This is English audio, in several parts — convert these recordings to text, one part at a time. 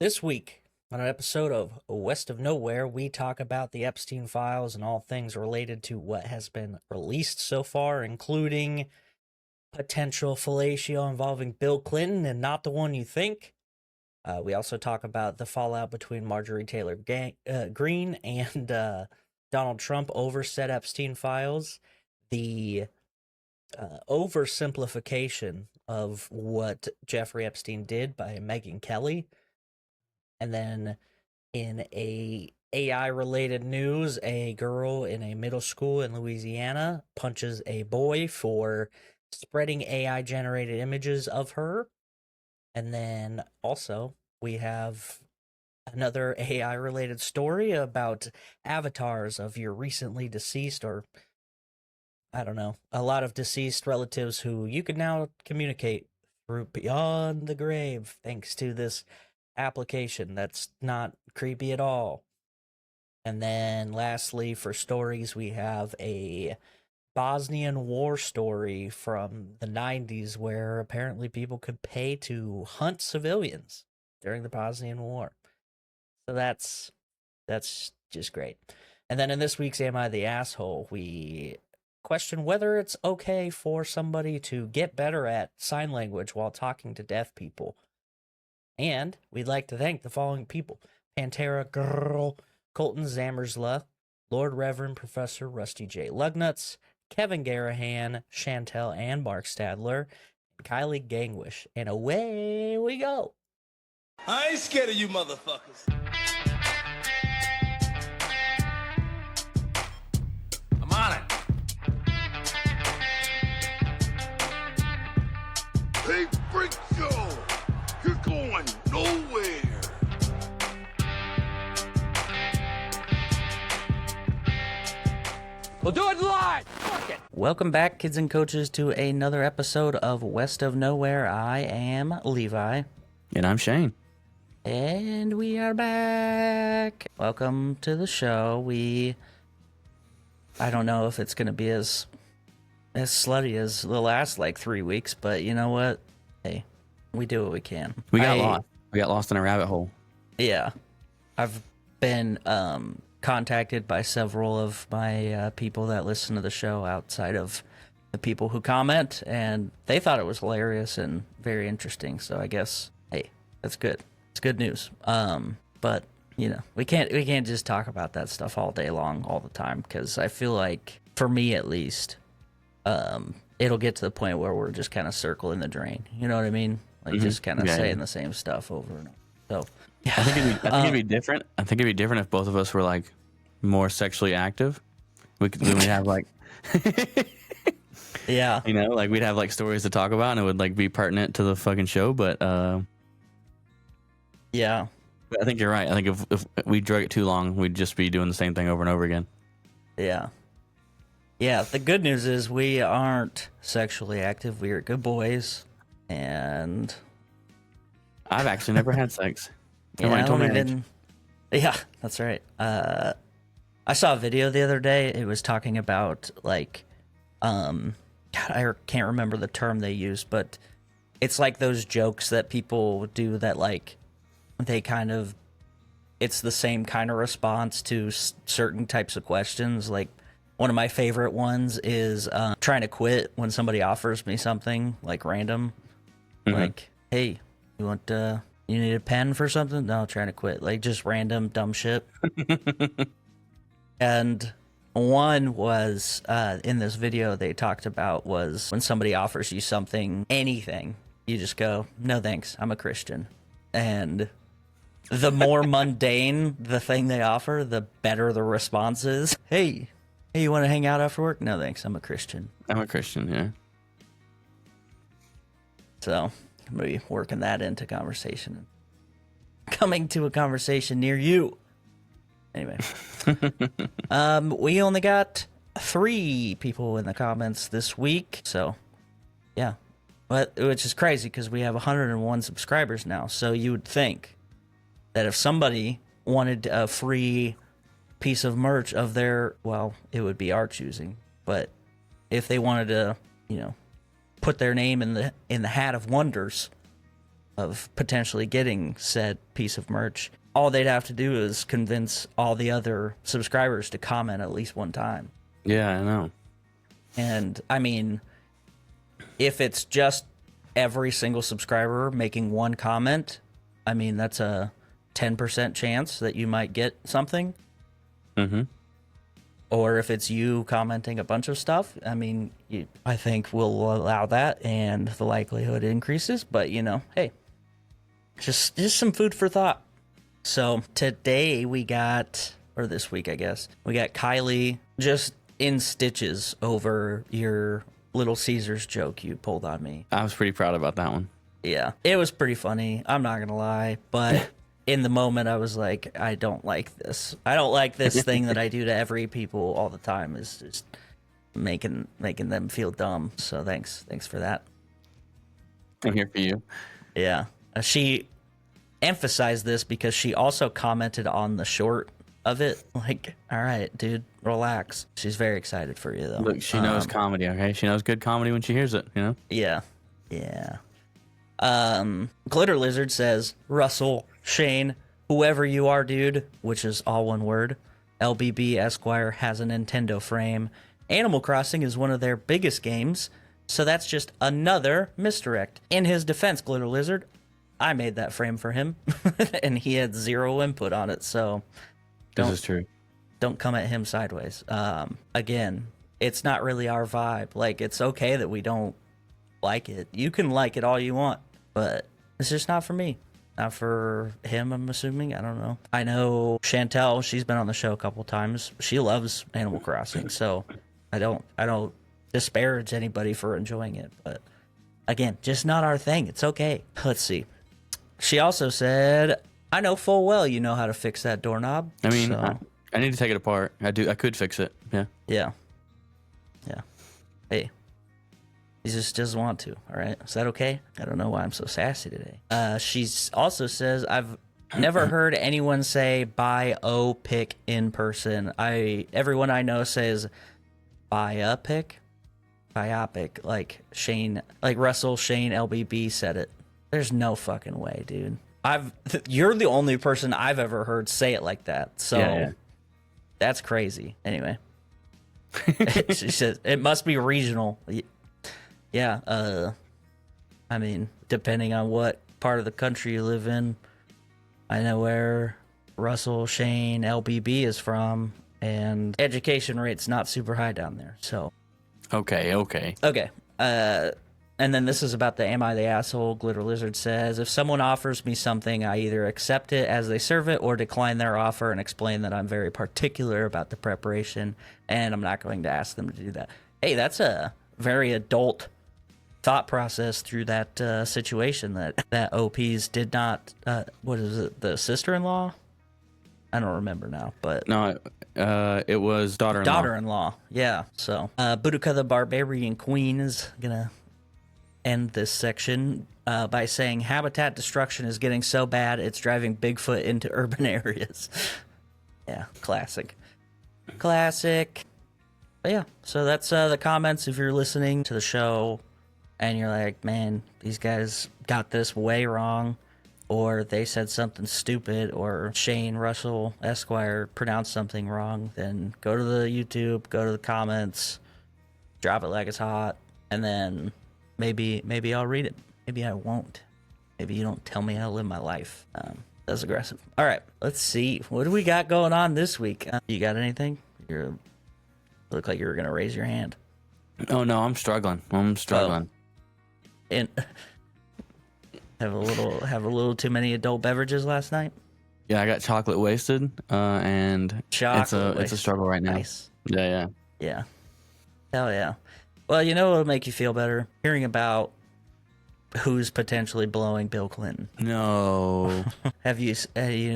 This week, on an episode of West of Nowhere, we talk about the Epstein files and all things related to what has been released so far, including potential fellatio involving Bill Clinton and not the one you think. We also talk about the fallout between Marjorie Taylor Greene and Donald Trump over said Epstein files, the oversimplification of what Jeffrey Epstein did by Megyn Kelly. And then in a AI-related news, a girl in a middle school in Louisiana punches a boy for spreading AI-generated images of her. And then also we have another AI-related story about avatars of your recently deceased, or I don't know, a lot of deceased relatives who you can now communicate through beyond the grave thanks to this application that's not creepy at all. And then lastly, for stories, we have a Bosnian War story from the 90s where apparently people could pay to hunt civilians during the Bosnian War. So that's just great. And then in this week's Am I the Asshole, we question whether it's okay for somebody to get better at sign language while talking to deaf people. And we'd like to thank the following people: Pantera Girl, Colton Zammersla, Lord Reverend Professor Rusty J. Lugnuts, Kevin Garahan, Chantel and Mark Stadler, and Kylie Gangwish. And away we go. I ain't scared of you motherfuckers. I'm on it. Hey, freak show! You're going nowhere! We'll do it live! Fuck it! Welcome back, kids and coaches, to another episode of West of Nowhere. I am Levi. And I'm Shane. And we are back. Welcome to the show. I don't know if it's going to be as slutty as the last, 3 weeks, but you know what? Hey, we do what we can. We got lost. We got lost in a rabbit hole. Yeah. I've been contacted by several of my people that listen to the show outside of the people who comment, and they thought it was hilarious and very interesting. So I guess, hey, that's good. It's good news. But you know, we can't just talk about that stuff all day long, all the time, because I feel like, for me at least, it'll get to the point where we're just kind of circling the drain. You know what I mean? Just kind of saying the same stuff over and over. So yeah. I think it'd be different. I think it'd be different if both of us were more sexually active. We'd have yeah, you know, we'd have stories to talk about, and it would be pertinent to the fucking show. But yeah. I think you're right. I think if we drug it too long, we'd just be doing the same thing over and over again. Yeah. Yeah, the good news is we aren't sexually active. We are good boys, and I've actually never had sex. Yeah, that's right. I saw a video the other day. It was talking about God, I can't remember the term they used, but it's those jokes that people do that they kind of, it's the same kind of response to certain types of questions. One of my favorite ones is trying to quit when somebody offers me something random, hey, you want you need a pen for something? No, trying to quit. Just random dumb shit. And one was in this video they talked about was when somebody offers you something, anything, you just go, no thanks, I'm a Christian. And the more mundane the thing they offer, the better the response is. Hey, you want to hang out after work? No thanks, I'm a Christian. I'm a Christian, yeah. So I'm going to be working that into conversation. Coming to a conversation near you. Anyway. We only got 3 people in the comments this week. So, yeah. Which is crazy because we have 101 subscribers now. So you would think that if somebody wanted a free piece of merch of their, well, it would be our choosing. But if they wanted to, put their name in the hat of wonders, of potentially getting said piece of merch. All they'd have to do is convince all the other subscribers to comment at least one time. Yeah, I know. And I mean, if it's just every single subscriber making one comment, I mean, that's a 10% chance that you might get something. Mm-hmm. Or if it's you commenting a bunch of stuff, I mean, I think we'll allow that and the likelihood increases. But, you know, hey, just some food for thought. So today we got, or this week, I guess, we got Kylie just in stitches over your Little Caesars joke you pulled on me. I was pretty proud about that one. Yeah, it was pretty funny. I'm not going to lie, but in the moment I was like, I don't like this. I don't like this thing that I do to every people all the time, is just making them feel dumb. So thanks for that. I'm here for you. Yeah. She emphasized this because she also commented on the short of it. Like, all right, dude, relax. She's very excited for you, though. Look, she knows comedy, okay? She knows good comedy when she hears it, you know? Yeah. Yeah. Glitter Lizard says, Russell, Shane, whoever you are, dude, which is all one word. LBB Esquire has a Nintendo frame. Animal Crossing is one of their biggest games, so that's just another misdirect. In his defense, Glitter Lizard, I made that frame for him, and he had zero input on it, so This is true. Don't come at him sideways. Again, it's not really our vibe. Like, it's okay that we don't like it. You can like it all you want, but it's just not for me. Not for him, I'm assuming. I don't know. I know Chantel, she's been on the show a couple times. She loves Animal Crossing, so I don't disparage anybody for enjoying it, but again, just not our thing. It's okay. Let's see. She also said, I know full well you know how to fix that doorknob. I mean, so, I need to take it apart. I could fix it. Yeah. Yeah. Hey, he just doesn't want to. All right. Is that okay? I don't know why I'm so sassy today. She's also says, I've never heard anyone say buy o pick in person. Everyone I know says buy a pick. Biopic, like Shane, like Russell Shane LBB said it. There's no fucking way, dude. You're the only person I've ever heard say it like that. So yeah. That's crazy. Anyway, she says it must be regional. Yeah. I mean, depending on what part of the country you live in, I know where Russell Shane LBB is from, and education rate's not super high down there. So. Okay. And then this is about the Am I the Asshole? Glitter Lizard says, if someone offers me something, I either accept it as they serve it or decline their offer and explain that I'm very particular about the preparation and I'm not going to ask them to do that. Hey, that's a very adult thought process through that situation that OPs did not, what is it, the sister-in-law? I don't remember now, but... No, it was daughter-in-law. Daughter-in-law, yeah. So, Boudica the Barbarian Queen is gonna end this section by saying habitat destruction is getting so bad it's driving Bigfoot into urban areas. Yeah, classic. But yeah, so that's the comments. If you're listening to the show and you're like, man, these guys got this way wrong, or they said something stupid, or Shane Russell Esquire pronounced something wrong, then go to the YouTube, go to the comments, drop it like it's hot, and then maybe I'll read it. Maybe I won't. Maybe you don't tell me how to live my life. That's aggressive. All right, let's see. What do we got going on this week? You got anything? You look like you were going to raise your hand. Oh, no, I'm struggling. And have a little too many adult beverages last night? Yeah, I got chocolate wasted, and it's a struggle right now. Nice. Yeah. Hell yeah. Well, you know what'll make you feel better? Hearing about who's potentially blowing Bill Clinton. No. Have you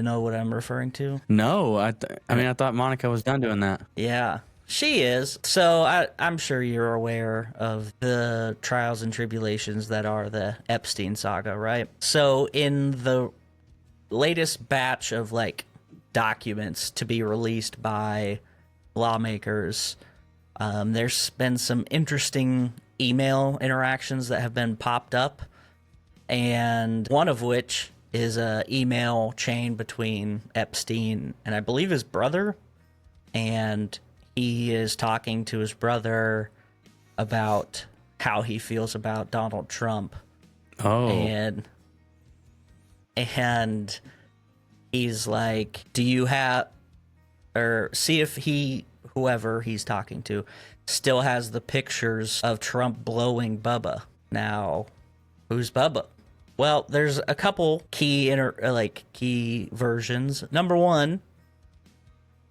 know what I'm referring to? No, I thought Monica was done doing that. Yeah, she is. So I'm sure you're aware of the trials and tribulations that are the Epstein saga, right? So in the latest batch of like documents to be released by lawmakers, there's been some interesting email interactions that have been popped up and one of which is a email chain between Epstein and I believe his brother, and he is talking to his brother about how he feels about Donald Trump. Oh. And he's like, do you have, or see if whoever he's talking to still has the pictures of Trump blowing Bubba. Now, who's Bubba? Well, there's a couple key versions. Number one,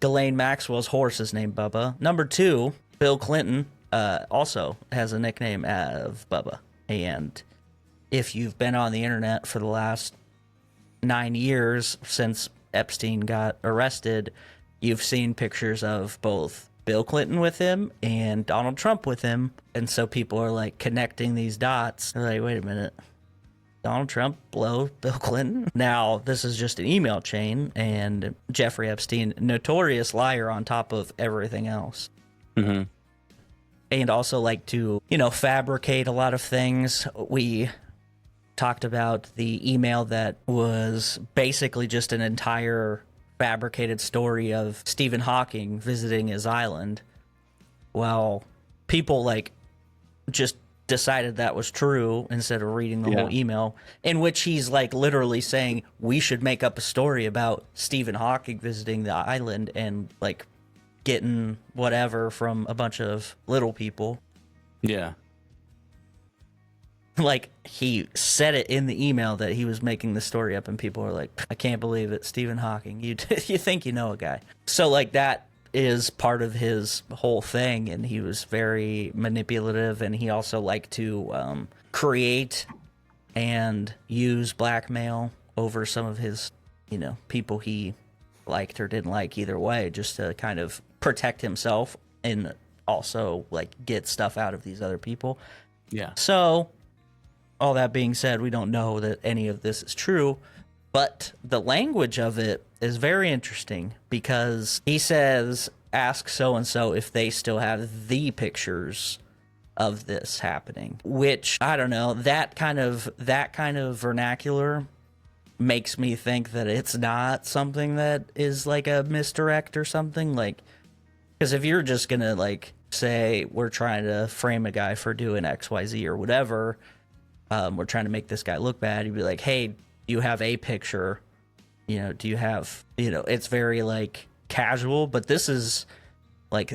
Ghislaine Maxwell's horse is named Bubba. Number two, Bill Clinton also has a nickname of Bubba. And if you've been on the internet for the last 9 years since Epstein got arrested, you've seen pictures of both Bill Clinton with him and Donald Trump with him. And so people are like connecting these dots. They're like, wait a minute. Donald Trump blow Bill Clinton? Now, this is just an email chain, and Jeffrey Epstein, notorious liar on top of everything else. Mm-hmm. And also like to, fabricate a lot of things. We talked about the email that was basically just an entire fabricated story of Stephen Hawking visiting his island. Well, people just decided that was true instead of reading the whole email, in which he's literally saying we should make up a story about Stephen Hawking visiting the island and getting whatever from a bunch of little people. Yeah. He said it in the email that he was making the story up, and people are like, I can't believe it, Stephen Hawking. You think you know a guy. So that is part of his whole thing, and he was very manipulative, and he also liked to create and use blackmail over some of his, people he liked or didn't like either way, just to kind of protect himself and also get stuff out of these other people. Yeah. So all that being said, we don't know that any of this is true, but the language of it is very interesting because he says, ask so-and-so if they still have the pictures of this happening, which, I don't know, that kind of vernacular makes me think that it's not something that is a misdirect or something. Because if you're just going to say we're trying to frame a guy for doing XYZ or whatever, we're trying to make this guy look bad, you'd be like, hey, you have a picture, do you have, it's very casual, but this is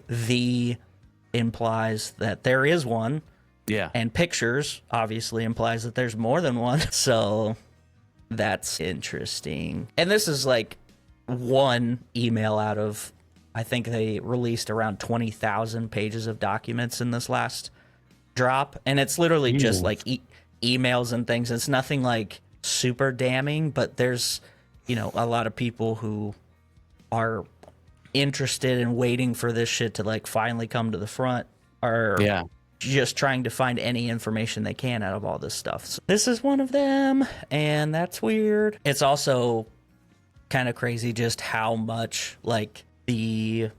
the implies that there is one. Yeah. And pictures obviously implies that there's more than one. So that's interesting. And this is one email out of, I think they released around 20,000 pages of documents in this last drop. And it's literally just emails and things. It's nothing super damning, but there's, a lot of people who are interested in waiting for this shit to finally come to the front, are just trying to find any information they can out of all this stuff. So this is one of them, and that's weird. It's also kind of crazy just how much the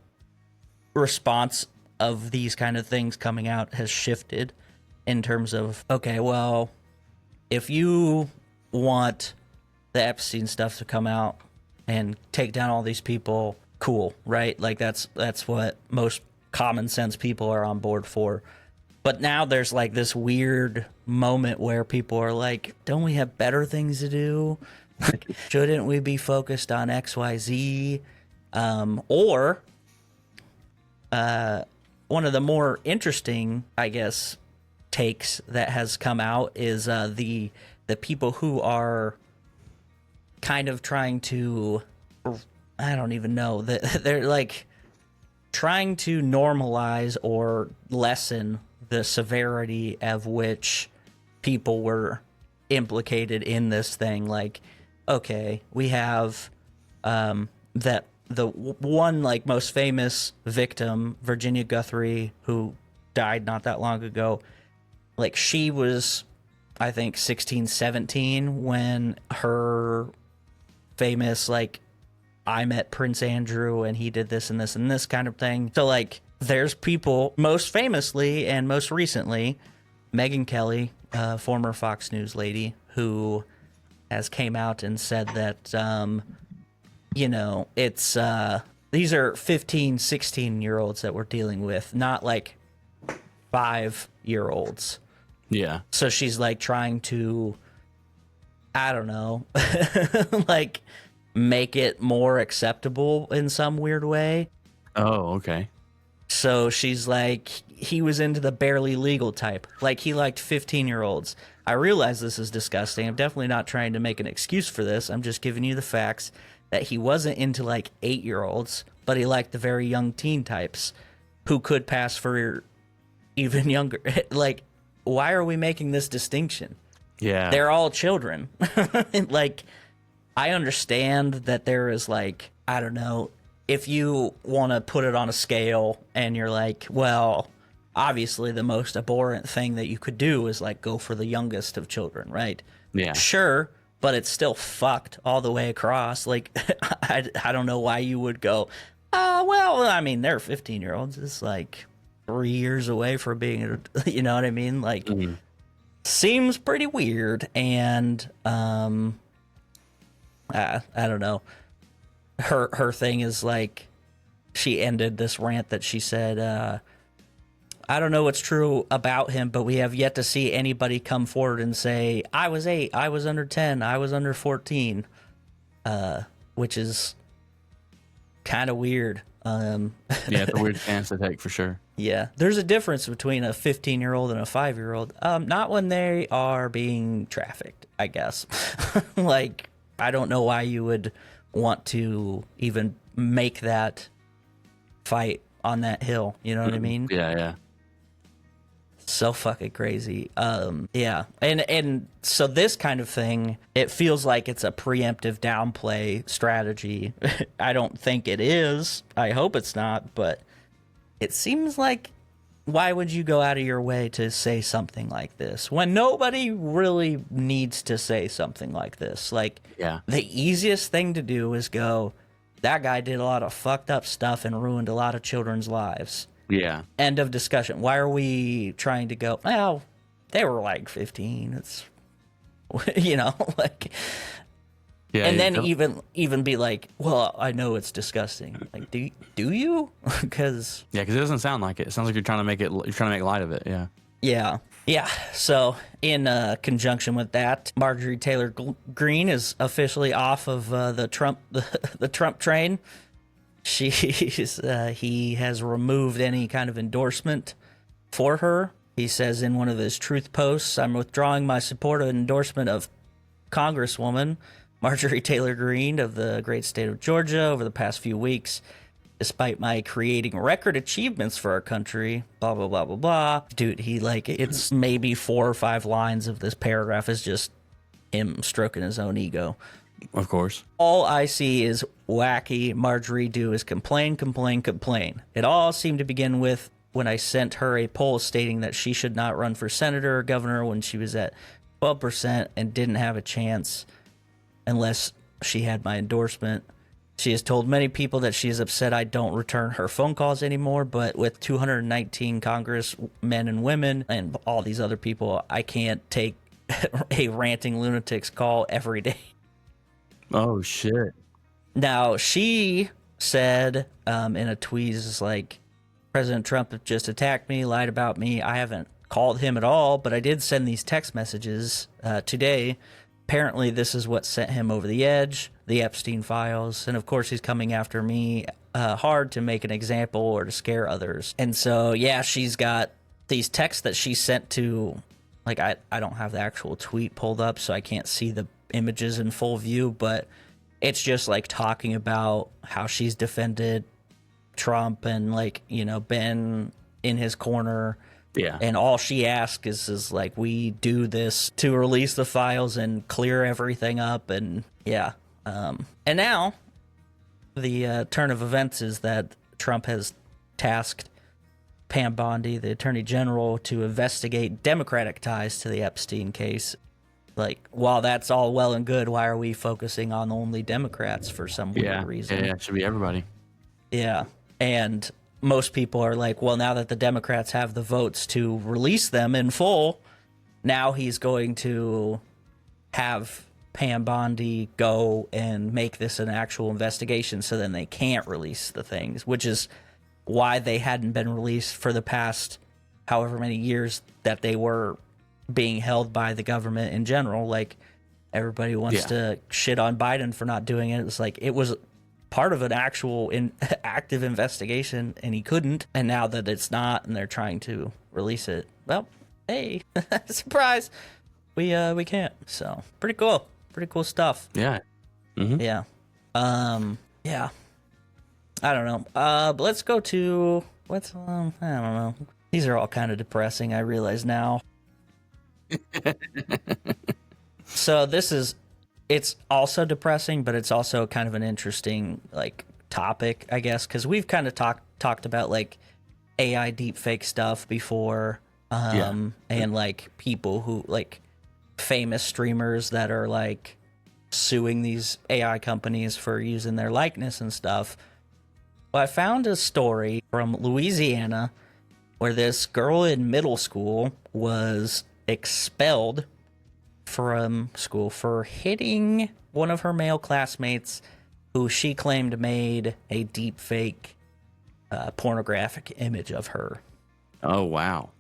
response of these kind of things coming out has shifted in terms of, okay, well, if you want the Epstein stuff to come out and take down all these people, cool, right? That's what most common sense people are on board for. But now there's this weird moment where people are like, don't we have better things to do? Shouldn't we be focused on XYZ? Or one of the more interesting, I guess, takes that has come out is the people who are kind of trying to, I don't even know, they're trying to normalize or lessen the severity of which people were implicated in this thing. Okay, we have that the one most famous victim, Virginia Guthrie, who died not that long ago. She was, I think, 16, 17 when her famous I met Prince Andrew and he did this and this and this kind of thing. So there's people, most famously and most recently, Megyn Kelly, former Fox News lady, who has came out and said that, it's these are 15, 16-year-olds that we're dealing with, not like 5-year-olds. Yeah. So she's like trying to, I don't know, like make it more acceptable in some weird way. Oh, okay. So she's like, he was into the barely legal type. Like, he liked 15-year-olds. I realize this is disgusting. I'm definitely not trying to make an excuse for this. I'm just giving you the facts that he wasn't into, like, 8-year-olds, but he liked the very young teen types who could pass for even younger. Like, why are we making this distinction? Yeah. They're all children. Like, I understand that there is, like, I don't know, if you want to put it on a scale and you're like, well, obviously the most abhorrent thing that you could do is like go for the youngest of children, right? Yeah. Sure, but it's still fucked all the way across. Like, I don't know why you would go, well, I mean, they're 15-year-olds. It's like 3 years away from being, you know what I mean? Like, seems pretty weird. And, I don't know. Her thing is like, she ended this rant that she said, I don't know what's true about him, but we have yet to see anybody come forward and say, I was 8, I was under 10, I was under 14, which is kind of weird. Yeah, it's a weird stance to take for sure. Yeah, there's a difference between a 15-year-old and a 5-year-old. Not when they are being trafficked, I guess. Like, I don't know why you would want to even make that fight on that hill. You know what I mean? Yeah. So fucking crazy. Yeah. And so this kind of thing, it feels like it's a preemptive downplay strategy. I don't think it is. I hope it's not, but it seems like, why would you go out of your way to say something like this when nobody really needs to say something like this? Like, Yeah. the easiest thing to do is go, that guy did a lot of fucked up stuff and ruined a lot of children's lives. Yeah. End of discussion. Why are we trying to go, well, they were like 15. It's, like, Yeah. and then even be like, well, I know it's disgusting. Like, do you? Because Yeah, because it doesn't sound like it. It sounds like you're trying to make light of it. Yeah. yeah. So in conjunction with that, Marjorie Taylor Greene is officially off of the Trump train. He has removed any kind of endorsement for her. He says in one of his truth posts, I'm withdrawing my support and endorsement of Congresswoman Marjorie Taylor Greene of the great state of Georgia over the past few weeks, despite my creating record achievements for our country, blah, blah, blah, blah, blah. Dude, it's maybe 4 or 5 lines of this paragraph is just him stroking his own ego. Of course. All I see is wacky Marjorie do is complain, complain, complain. It all seemed to begin with when I sent her a poll stating that she should not run for senator or governor when she was at 12% and didn't have a chance unless she had my endorsement. She has told many people that she is upset I don't return her phone calls anymore, but with 219 congressmen and women and all these other people, I can't take a ranting lunatic's call every day. Oh, shit. Now, she said in a tweet, is like, President Trump just attacked me, lied about me. I haven't called him at all, but I did send these text messages today. Apparently, this is what sent him over the edge, the Epstein files. And of course, he's coming after me hard to make an example or to scare others. And so, yeah, she's got these texts that she sent to, like, I don't have the actual tweet pulled up, so I can't see the images in full view, but it's just like talking about how she's defended Trump and, like, been in his corner. Yeah. And all she asks is like, we do this to release the files and clear everything up. And yeah. And now the turn of events is that Trump has tasked Pam Bondi, the attorney general, to investigate Democratic ties to the Epstein case. Like, while that's all well and good, why are we focusing on only Democrats for some weird reason? Yeah, it should be everybody. Yeah. And most people are like, well, now that the Democrats have the votes to release them in full, now he's going to have Pam Bondi go and make this an actual investigation, so then they can't release the things, which is why they hadn't been released for the past however many years that they were being held by the government in general. Like, everybody wants to shit on Biden for not doing it. It's like, it was part of an actual active investigation, and he couldn't. And now that it's not, and they're trying to release it, well, hey, surprise, we can't. So pretty cool stuff. Yeah. Mm-hmm. Yeah. Yeah. I don't know. But let's go to what's I don't know. These are all kind of depressing, I realize now. So it's also depressing, but it's also kind of an interesting like topic, I guess, because we've kind of talked about like AI deepfake stuff before, and like people who like famous streamers that are like suing these AI companies for using their likeness and stuff. Well, I found a story from Louisiana where this girl in middle school was expelled from school for hitting one of her male classmates who she claimed made a deep fake pornographic image of her. Oh, wow.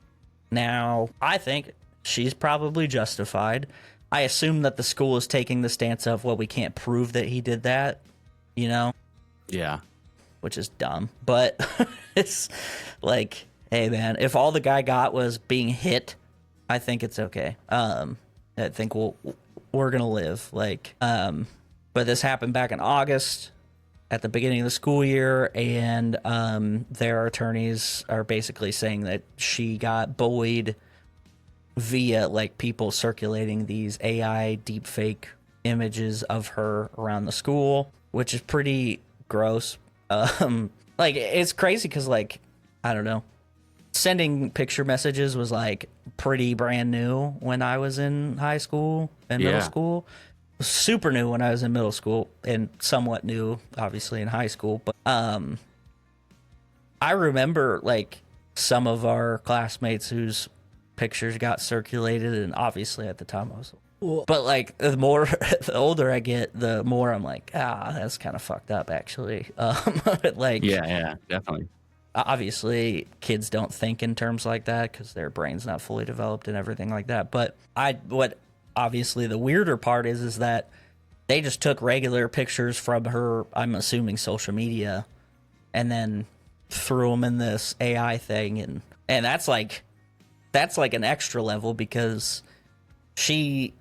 Now, I think she's probably justified. I assume that the school is taking the stance of, well, we can't prove that he did that, you know? Yeah. Which is dumb. But it's like, hey, man, if all the guy got was being hit, I think it's okay. I think we're gonna live. Like, but this happened back in August at the beginning of the school year, and their attorneys are basically saying that she got bullied via like people circulating these AI deepfake images of her around the school, which is pretty gross. Like, it's crazy because, like, I don't know, sending picture messages was like pretty brand new when I was in high school and middle school. Super new when I was in middle school, and somewhat new obviously in high school. But I remember like some of our classmates whose pictures got circulated, and obviously at the time I was, but like the older I get, the more I'm like, that's kind of fucked up actually. Like, yeah, definitely. Obviously kids don't think in terms like that because their brain's not fully developed and everything like that. But what obviously the weirder part is that they just took regular pictures from her, I'm assuming social media, and then threw them in this AI thing, and that's like an extra level because she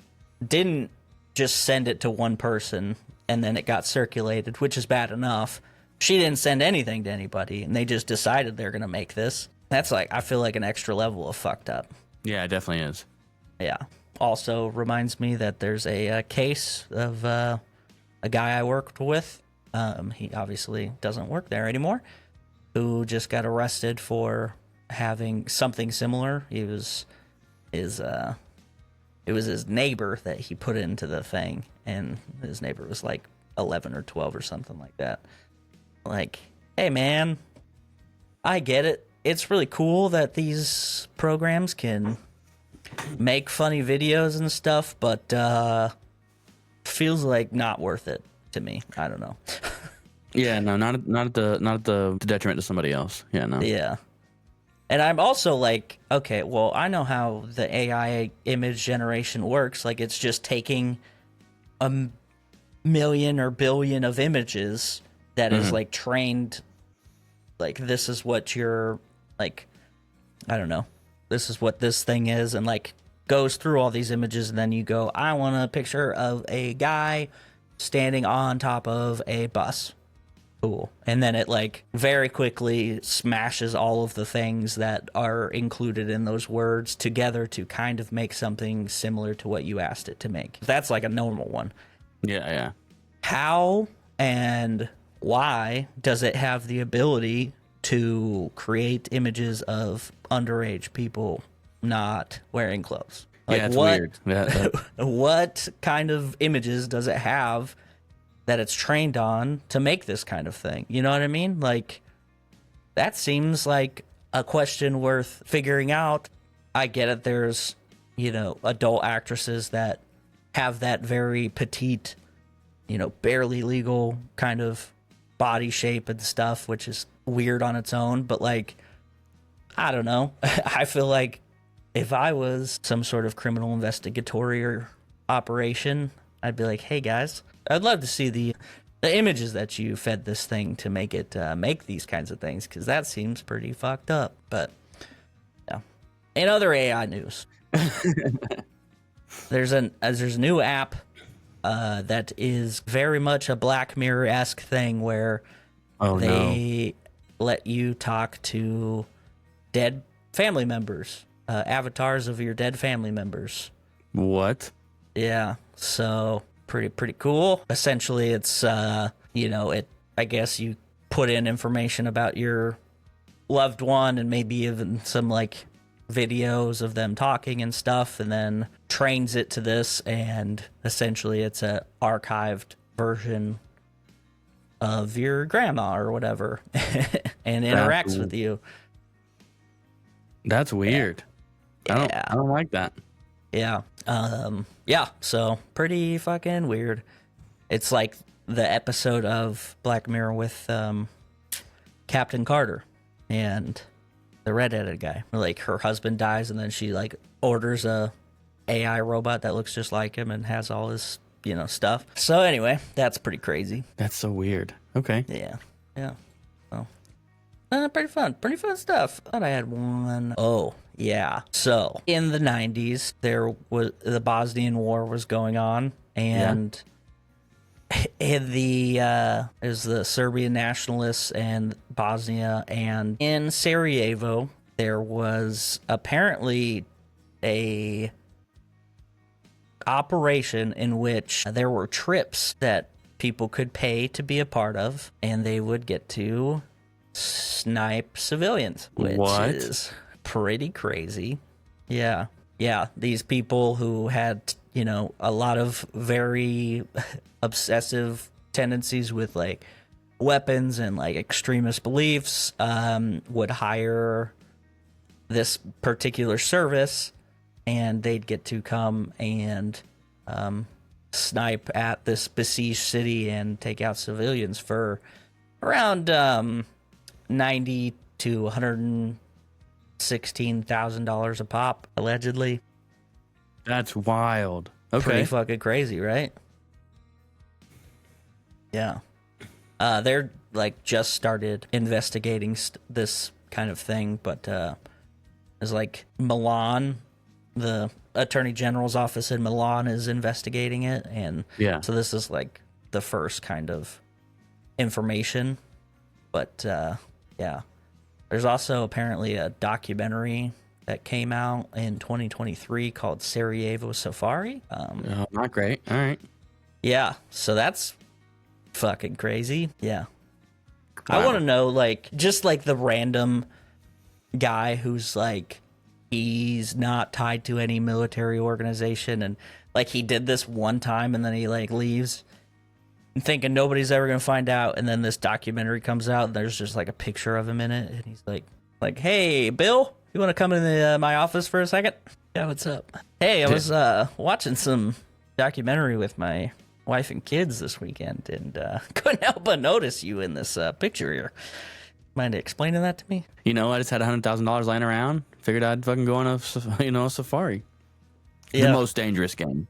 didn't just send it to one person and then it got circulated, which is bad enough. She didn't send anything to anybody, and they just decided they're going to make this. That's like, I feel like an extra level of fucked up. Yeah, it definitely is. Yeah. Also reminds me that there's a case of a guy I worked with. He obviously doesn't work there anymore, who just got arrested for having something similar. It was his neighbor that he put into the thing, and his neighbor was like 11 or 12 or something like that. Like, hey man, I get it. It's really cool that these programs can make funny videos and stuff, but feels like not worth it to me. I don't know. Yeah, no, not at the detriment to somebody else. Yeah, no. Yeah. And I'm also like, okay, well, I know how the AI image generation works. Like, it's just taking a million or billion of images that is like trained, like, this is what you're like, I don't know, this is what this thing is, and like goes through all these images, and then you go, I want a picture of a guy standing on top of a bus. Cool. And then it like very quickly smashes all of the things that are included in those words together to kind of make something similar to what you asked it to make. That's like a normal one. Yeah. How and why does it have the ability to create images of underage people not wearing clothes? Like, yeah, it's what, weird. Yeah. What kind of images does it have that it's trained on to make this kind of thing? You know what I mean? Like, that seems like a question worth figuring out. I get it. There's, adult actresses that have that very petite, barely legal kind of body shape and stuff, which is weird on its own. But like, I don't know. I feel like if I was some sort of criminal investigatory operation, I'd be like, hey guys, I'd love to see the images that you fed this thing to make it make these kinds of things, because that seems pretty fucked up. But yeah. In other AI news, there's a new app that is very much a Black Mirror-esque thing where they let you talk to dead family members, avatars of your dead family members. What? Yeah, so pretty cool. Essentially, it's I guess you put in information about your loved one and maybe even some like videos of them talking and stuff, and then trains it to this, and essentially it's a archived version of your grandma or whatever and interacts with you. That's weird. I don't like that. Yeah. So pretty fucking weird. It's like the episode of Black Mirror with Captain Carter and the redheaded guy. Like, her husband dies, and then she like orders a AI robot that looks just like him and has all his stuff. So anyway, that's pretty crazy. That's so weird. Okay. Yeah. So pretty fun stuff. Thought I had one. Oh yeah. So in the 90s, there was the Bosnian War was going on, and in is the Serbian nationalists and Bosnia, and in Sarajevo there was apparently a operation in which there were trips that people could pay to be a part of, and they would get to snipe civilians, which is pretty crazy. Yeah, these people who had a lot of very obsessive tendencies with like weapons and like extremist beliefs would hire this particular service, and they'd get to come and snipe at this besieged city and take out civilians for around $90,000 to $116,000 a pop, allegedly. That's wild. Okay. Pretty fucking crazy, right? Yeah. They're like just started investigating this kind of thing, but it's like Milan, the Attorney General's office in Milan is investigating it, and so this is like the first kind of information. But there's also apparently a documentary that came out in 2023 called Sarajevo Safari. Not great. All right. Yeah, so that's fucking crazy. Yeah. Wow. I want to know, like, just like the random guy who's like, he's not tied to any military organization, and like he did this one time and then he like leaves and thinking nobody's ever gonna find out, and then this documentary comes out and there's just like a picture of him in it, and he's like, hey Bill, you want to come in my office for a second? Yeah, what's up? Hey, I was watching some documentary with my wife and kids this weekend, and couldn't help but notice you in this picture here. Mind explaining that to me? I just had $100,000 lying around. Figured I'd fucking go on a safari. The most dangerous game.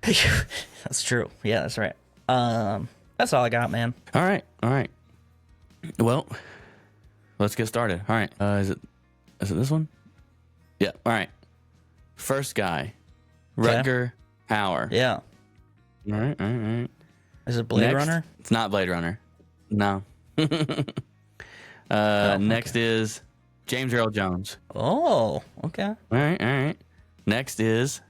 That's true. Yeah, that's right. That's all I got, man. All right. Well, let's get started. All right. Is it this one? Yeah. All right. First guy, Rutger Hauer. Yeah. All right. Is it Blade Runner? It's not Blade Runner. No. Next is James Earl Jones. Oh, okay. All right. Next is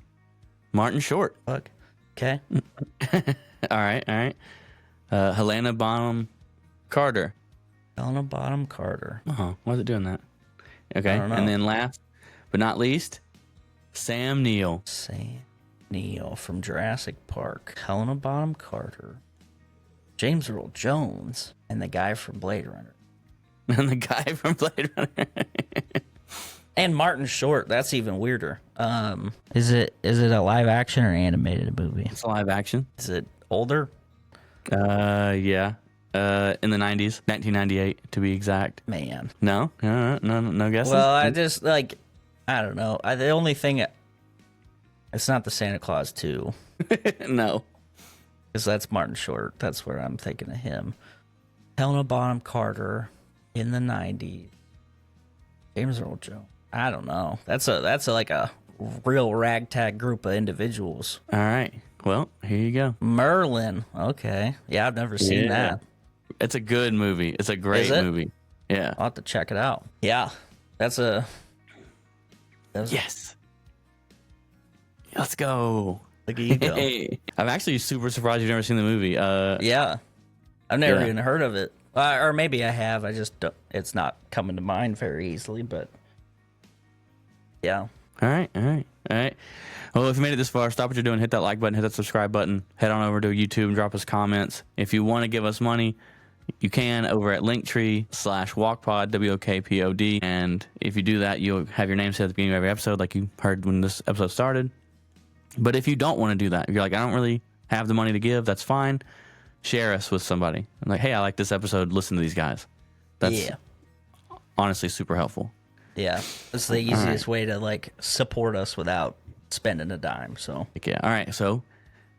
Martin Short. Fuck. Okay. All right. Helena Bonham Carter. Helena Bonham Carter. Oh, why is it doing that? Okay. I don't know. And then last but not least, Sam Neill. Sam Neill from Jurassic Park. Helena Bonham Carter. James Earl Jones. And the guy from Blade Runner. And the guy from Blade Runner. And Martin Short, that's even weirder. Is it a live action or animated movie? It's a live action. Is it older? Yeah. In the 90s, 1998 to be exact. Man. No guesses. Well, I just like, I don't know. The only thing, it's not the Santa Claus 2. No. Because that's Martin Short. That's where I'm thinking of him. Helena Bonham Carter in the 90s. James Earl Jones. I don't know. That's like a real ragtag group of individuals. All right. Well, here you go. Merlin. Okay. Yeah, I've never seen that. It's a good movie. It's a great movie. Yeah. I'll have to check it out. Yeah. Yes. Let's go. Look at you go. Hey. I'm actually super surprised you've never seen the movie. Yeah. I've never even heard of it. Or maybe I have. I just don't, it's not coming to mind very easily, but yeah. All right. Well, if you made it this far, stop what you're doing, hit that like button, hit that subscribe button, head on over to YouTube and drop us comments. If you want to give us money, you can over at Linktree/wokpod, WOKPOD. And if you do that, you'll have your name said at the beginning of every episode, like you heard when this episode started. But if you don't want to do that, if you're like, I don't really have the money to give, that's fine. Share us with somebody. I'm like, hey, I like this episode. Listen to these guys. That's honestly super helpful. Yeah. It's the easiest way to like support us without spending a dime. So yeah. All right. So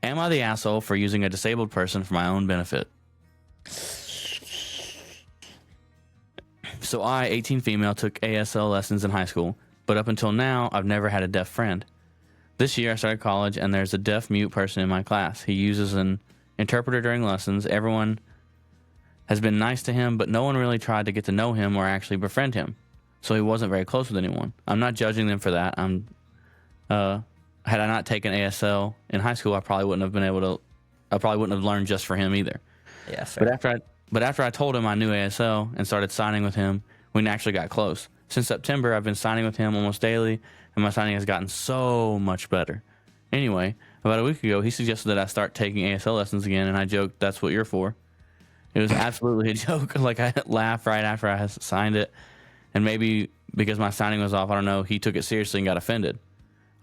am I the asshole for using a disabled person for my own benefit? So I, 18 female, took ASL lessons in high school, but up until now, I've never had a deaf friend. This year I started college and there's a deaf mute person in my class. He uses an interpreter during lessons. Everyone has been nice to him, but no one really tried to get to know him or actually befriend him. So he wasn't very close with anyone. I'm not judging them for that. Had I not taken ASL in high school, I probably wouldn't have learned just for him either. Yeah, fair. But after I told him I knew ASL and started signing with him, we actually got close. Since September, I've been signing with him almost daily, and my signing has gotten so much better. Anyway, about a week ago, he suggested that I start taking ASL lessons again, and I joked, that's what you're for. It was absolutely a joke. Like, I laughed right after I signed it, and maybe because my signing was off, I don't know, he took it seriously and got offended.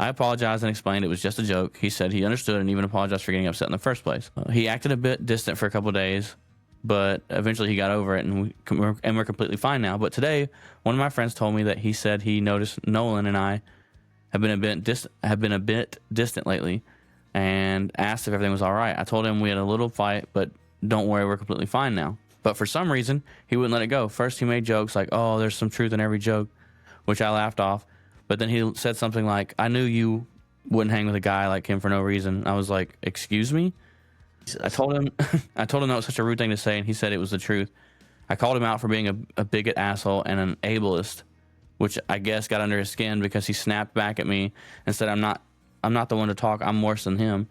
I apologized and explained it was just a joke. He said he understood and even apologized for getting upset in the first place. He acted a bit distant for a couple of days, but eventually he got over it, and we're completely fine now. But today, one of my friends told me that he said he noticed Nolan and I have been a bit distant lately, and asked if everything was all right. I told him we had a little fight, but don't worry, we're completely fine now. But for some reason, he wouldn't let it go. First, he made jokes like, "Oh, there's some truth in every joke," which I laughed off. But then he said something like, "I knew you wouldn't hang with a guy like him for no reason." I was like, "Excuse me?" I told him that was such a rude thing to say, and he said it was the truth. I called him out for being a bigot asshole and an ableist, which I guess got under his skin because he snapped back at me and said, I'm not the one to talk. I'm worse than him.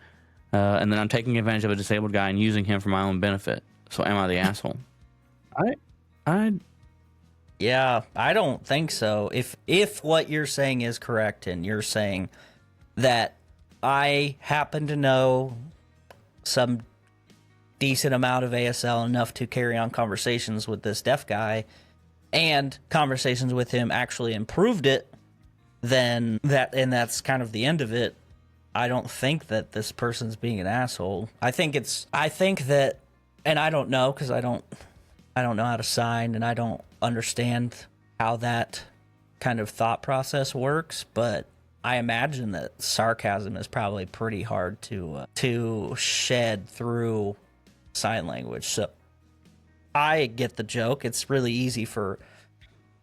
And then I'm taking advantage of a disabled guy and using him for my own benefit. So am I the asshole? Yeah, I don't think so. If what you're saying is correct, and you're saying that I happen to know some decent amount of ASL, enough to carry on conversations with this deaf guy, and conversations with him actually improved it, then that's kind of the end of it. I don't think that this person's being an asshole. I think that, and I don't know, because I don't know how to sign, and I don't understand how that kind of thought process works, but I imagine that sarcasm is probably pretty hard to shed through sign language. So I get the joke. It's really easy for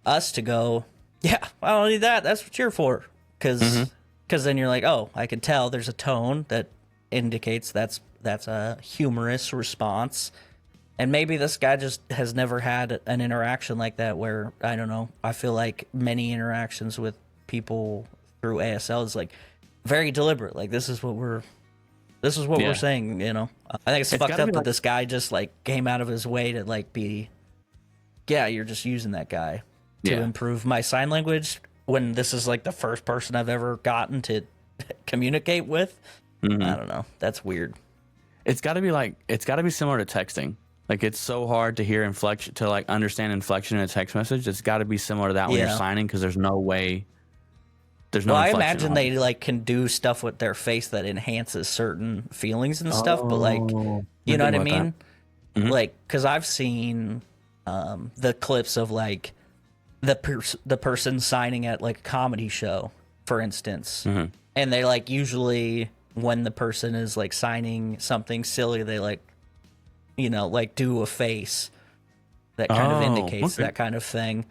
us to go, yeah, I don't need that. That's what you're for. Because then you're like, oh, I can tell there's a tone that indicates that's a humorous response. And maybe this guy just has never had an interaction like that where, I don't know, I feel like many interactions with people through ASL is like very deliberate. Like, this is what we're saying, you know. I think it's fucked up that this guy just like came out of his way to like be, yeah, you're just using that guy to improve my sign language when this is like the first person I've ever gotten to communicate with. I don't know. That's weird. It's got to be similar to texting. Like, it's so hard to hear inflection, to like understand inflection in a text message. It's got to be similar to that when you're signing, because there's no way. There's no. Well, I inflection imagine on they it. like can do stuff with their face that enhances certain feelings and stuff, but like, you know what I mean? Mhm. Like, because I've seen the clips of like the person signing at like a comedy show, for instance, and they like usually when the person is like signing something silly, they like, you know, like do a face that kind of indicates that kind of thing.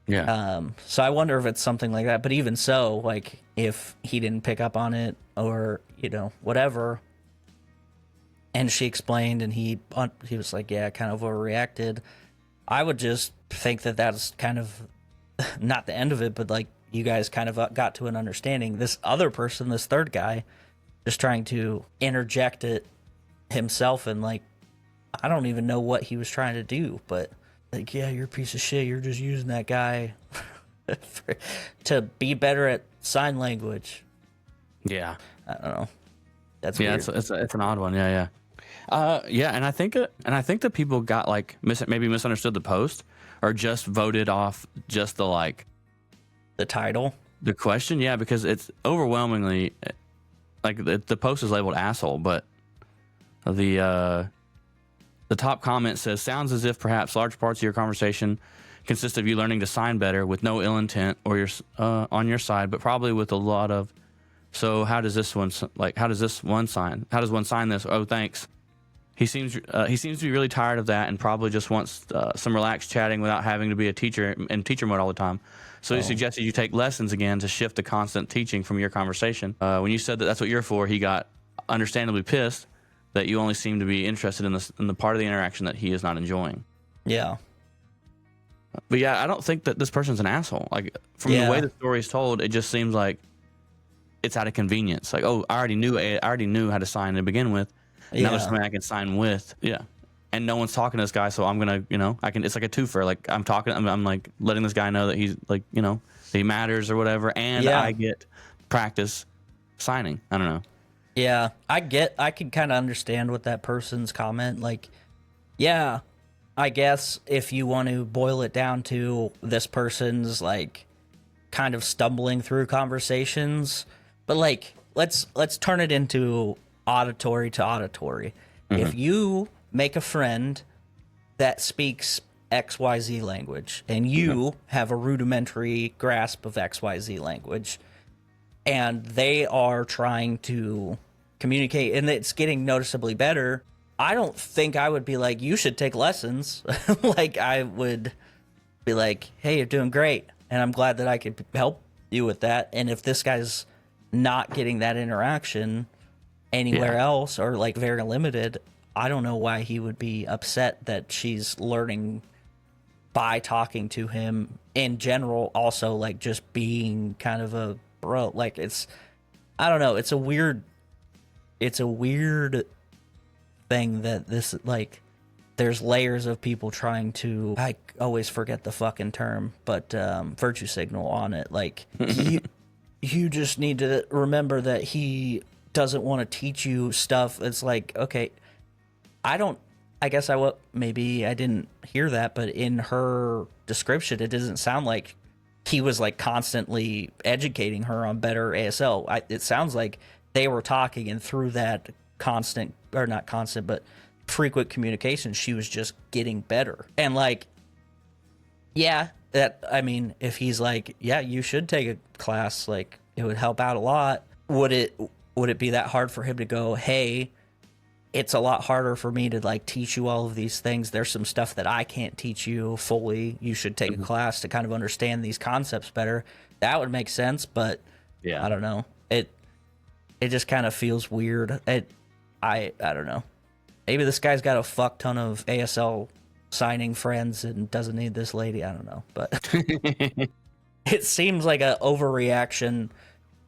Yeah. So I wonder if it's something like that. But even so, like if he didn't pick up on it or, you know, whatever, and she explained and he was like, yeah, I kind of overreacted, I would just think that that's kind of not the end of it, but like you guys kind of got to an understanding. This other person, this third guy, just trying to interject it himself, and like I don't even know what he was trying to do, but like, yeah, you're a piece of shit. You're just using that guy to be better at sign language. Yeah. I don't know. That's Yeah. weird. It's an odd one. Yeah. Yeah. And I think that people got like maybe misunderstood the post, or just voted off just the like The title. the question. Yeah, because it's overwhelmingly like the post is labeled asshole, but the top comment says, sounds as if perhaps large parts of your conversation consist of you learning to sign better with no ill intent or your on your side, but probably with a lot of, so how does one sign this? Oh, thanks. He seems to be really tired of that and probably just wants some relaxed chatting without having to be a teacher in teacher mode all the time. So he suggested you take lessons again to shift the constant teaching from your conversation. When you said that that's what you're for, he got understandably pissed that you only seem to be interested in the part of the interaction that he is not enjoying. Yeah. But yeah, I don't think that this person's an asshole. Like, from the way the story is told, it just seems like it's out of convenience. Like, oh, I already knew how to sign to begin with. Now there's something I can sign with. Yeah. And no one's talking to this guy, so I'm gonna, it's like a twofer. Like, I'm like letting this guy know that he's like, that he matters or whatever, and I get practice signing. I don't know. Yeah, I can kind of understand what that person's comment. Like, yeah, I guess if you want to boil it down to this person's like kind of stumbling through conversations, but like let's turn it into auditory to auditory. If you make a friend that speaks XYZ language and you have a rudimentary grasp of XYZ language, and they are trying to communicate and it's getting noticeably better, I don't think I would be like, you should take lessons. Like, I would be like, hey, you're doing great, and I'm glad that I could help you with that. And if this guy's not getting that interaction anywhere else, or like very limited, I don't know why he would be upset that she's learning by talking to him in general. Also, like, just being kind of a bro. Like, I don't know, it's a weird thing that this, like, there's layers of people trying to, I always forget the fucking term, but virtue signal on it. Like, you just need to remember that he doesn't want to teach you stuff. It's like, okay, maybe I didn't hear that, but in her description, it doesn't sound like he was like constantly educating her on better ASL. It sounds like they were talking, and through that frequent communication, she was just getting better. And like, if he's like, yeah, you should take a class, like, it would help out a lot. Would it be that hard for him to go, hey, it's a lot harder for me to like teach you all of these things. There's some stuff that I can't teach you fully. You should take a class to kind of understand these concepts better. That would make sense, but I don't know. It just kind of feels weird. I don't know. Maybe this guy's got a fuck ton of ASL signing friends and doesn't need this lady. I don't know, but it seems like a overreaction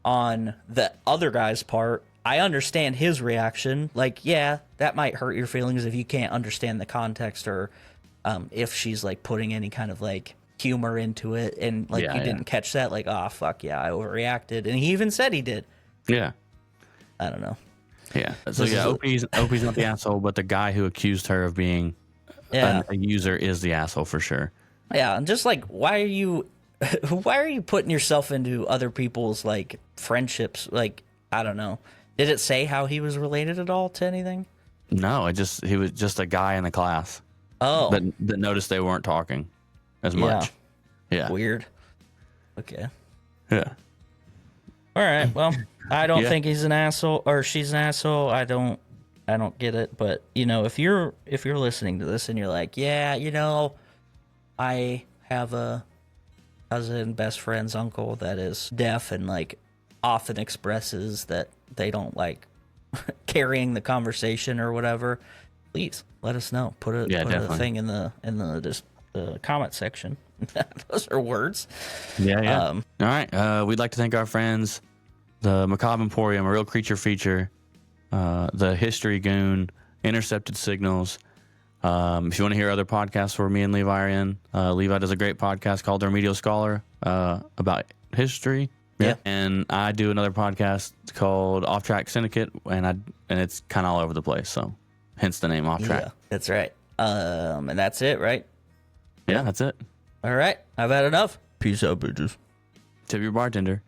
on the other guy's part. I understand his reaction. Like, yeah, that might hurt your feelings if you can't understand the context, or if she's like putting any kind of like humor into it, and like you didn't catch that. Like, oh fuck yeah, I overreacted, and he even said he did. Yeah. I don't know. Yeah. So This is OP's not the asshole, but the guy who accused her of being Yeah. a user is the asshole for sure. Yeah, and just like, why are you putting yourself into other people's like friendships? Like, I don't know. Did it say how he was related at all to anything? No, he was just a guy in the class Oh, that noticed they weren't talking as much. Yeah. weird. Okay. Yeah. All right. Well, I don't Yeah. think he's an asshole or she's an asshole. I don't get it. But if you're listening to this and you're like, yeah, I have a cousin, best friend's uncle that is deaf and like often expresses that they don't like carrying the conversation or whatever, please let us know. Put a thing in the comment section. Those are words. Yeah. All right. We'd like to thank our friends, the Macabre Emporium, A Real Creature Feature, the History Goon, Intercepted Signals. If you want to hear other podcasts where me and Levi are in, Levi does a great podcast called The Remedial Scholar about history. Yeah. And I do another podcast called Off Track Syndicate, and it's kind of all over the place. So hence the name Off Track. Yeah, that's right. And that's it, right? Yeah, that's it. All right. I've had enough. Peace out, bitches. Tip your bartender.